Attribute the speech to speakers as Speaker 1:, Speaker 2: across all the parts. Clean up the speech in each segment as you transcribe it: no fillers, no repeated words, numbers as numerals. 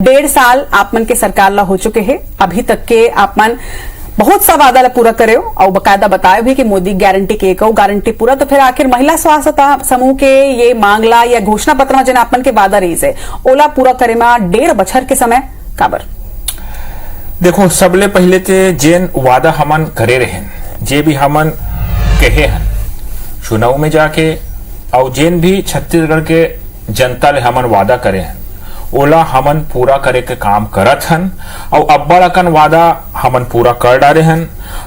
Speaker 1: 1.5 साल आप मन के सरकार ला हो चुके हैं। अभी तक के आप मन बहुत सा वादा ला पूरा करे हो और बकायदा बताए भी कि मोदी गारंटी के गारंटी पूरा। तो फिर आखिर महिला स्वास्थ्य समूह के ये मांगला या घोषणा पत्र में जिन आपन के वादा रही है ओला पूरा करे में 1.5 बछर के समय काबर।
Speaker 2: देखो, सबले पहले ते जेन वादा हमन करे रहे जे भी हमन कहे हैं चुनाव में जाके और जेन भी छत्तीसगढ़ के जनता ले हमन वादा करे हैं ओला हमन पूरा करे के काम करत हन और अब्बड़ अकन वादा हमन पूरा कर डाले हन।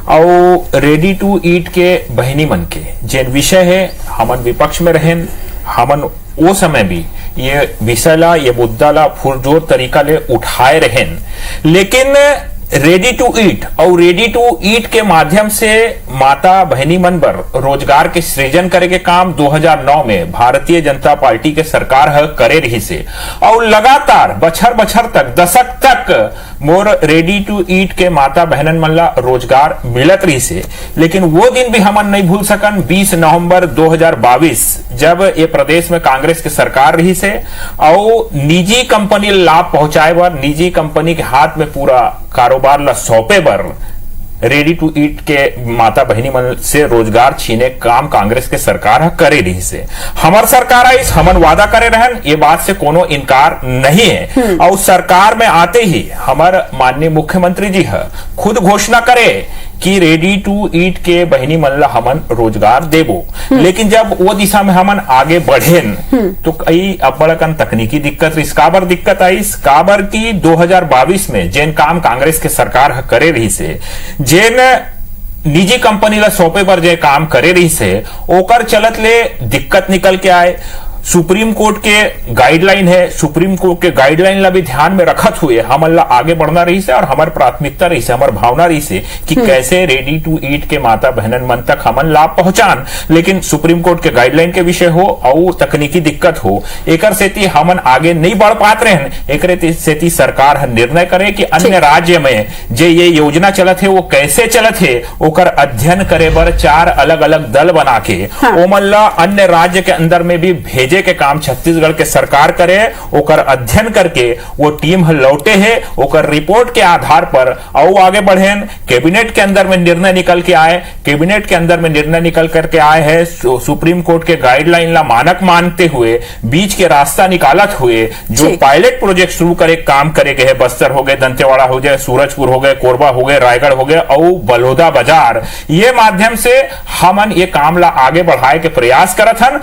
Speaker 2: और रेडी टू ईट के बहनी मन के जेन विषय है हमन विपक्ष में रहें, हमन वो समय भी ये विषय ला ये मुद्दा ला पुरजोर तरीका ले उठाए रहें। लेकिन रेडी टू ईट और रेडी टू ईट के माध्यम से माता बहनी मन बर रोजगार के सृजन करे के काम 2009 में भारतीय जनता पार्टी के सरकार है करे रही से और लगातार बछर बछर तक दशक तक मोर रेडी टू ईट के माता बहनन मन ला रोजगार मिलत रही से। लेकिन वो दिन भी हमन नहीं भूल सकन 20 नवंबर 2022 जब ये प्रदेश में कांग्रेस की सरकार रही से और निजी कंपनी लाभ पहुंचाए बर निजी कंपनी के हाथ में पूरा कारोबार ला सौंपे बर रेडी टू ईट के माता बहनी मन से रोजगार छीने काम कांग्रेस के सरकार करे रही से। हमार सरकार आई हमन वादा करे रहन, ये बात से कोनो इनकार नहीं है। और सरकार में आते ही हमार माननीय मुख्यमंत्री जी है खुद घोषणा करे कि रेडी टू ईट के बहनी मन ला हमन रोजगार देबो। लेकिन जब वो दिशा में हमन आगे बढ़ेन तो कई अब्बड़कन तकनीकी दिक्कत रही। काबर दिक्कत आई काबर की 2022 में जेन काम कांग्रेस के सरकार करे रही से जेन निजी कंपनी ला सौंपे पर जे काम करे रही से ओकर चलत ले दिक्कत निकल के आए। सुप्रीम कोर्ट के गाइडलाइन है, सुप्रीम कोर्ट के गाइडलाइन ला भी ध्यान में रखत हुए हमन ला आगे बढ़ना रही से और हमार प्राथमिकता रही से हमार भावना रही से कि कैसे रेडी टू ईट के माता बहनन मन तक हमन लाभ पहुंचान। लेकिन सुप्रीम कोर्ट के गाइडलाइन के विषय हो और तकनीकी दिक्कत हो एकर सेती हमन आगे नहीं बढ़ पात रहे। एकरे सेती सरकार निर्णय करे कि अन्य राज्य में जे ये योजना चलत है वो कैसे चलत है ओकर अध्ययन करे बर 4 अलग अलग दल बना के ओमन ला अन्य राज्य के अंदर में भी भेजे के काम छत्तीसगढ़ के सरकार करे। ओकर अध्ययन करके वो टीम लौटे है ओकर रिपोर्ट के आधार पर और आगे बढ़े। कैबिनेट के अंदर में निर्णय निकल के आए, कैबिनेट के अंदर में निर्णय निकल करके आए हैं सुप्रीम कोर्ट के गाइडलाइन ला मानक मानते हुए बीच के रास्ता निकालत हुए जो पायलट प्रोजेक्ट शुरू करे काम करे गए बस्तर हो गए, दंतेवाड़ा हो गए, सूरजपुर हो गए, कोरबा हो गए, रायगढ़ हो गए और बलौदा बाजार ये माध्यम से हमन ये काम ला आगे बढ़ाए के प्रयास करत हन।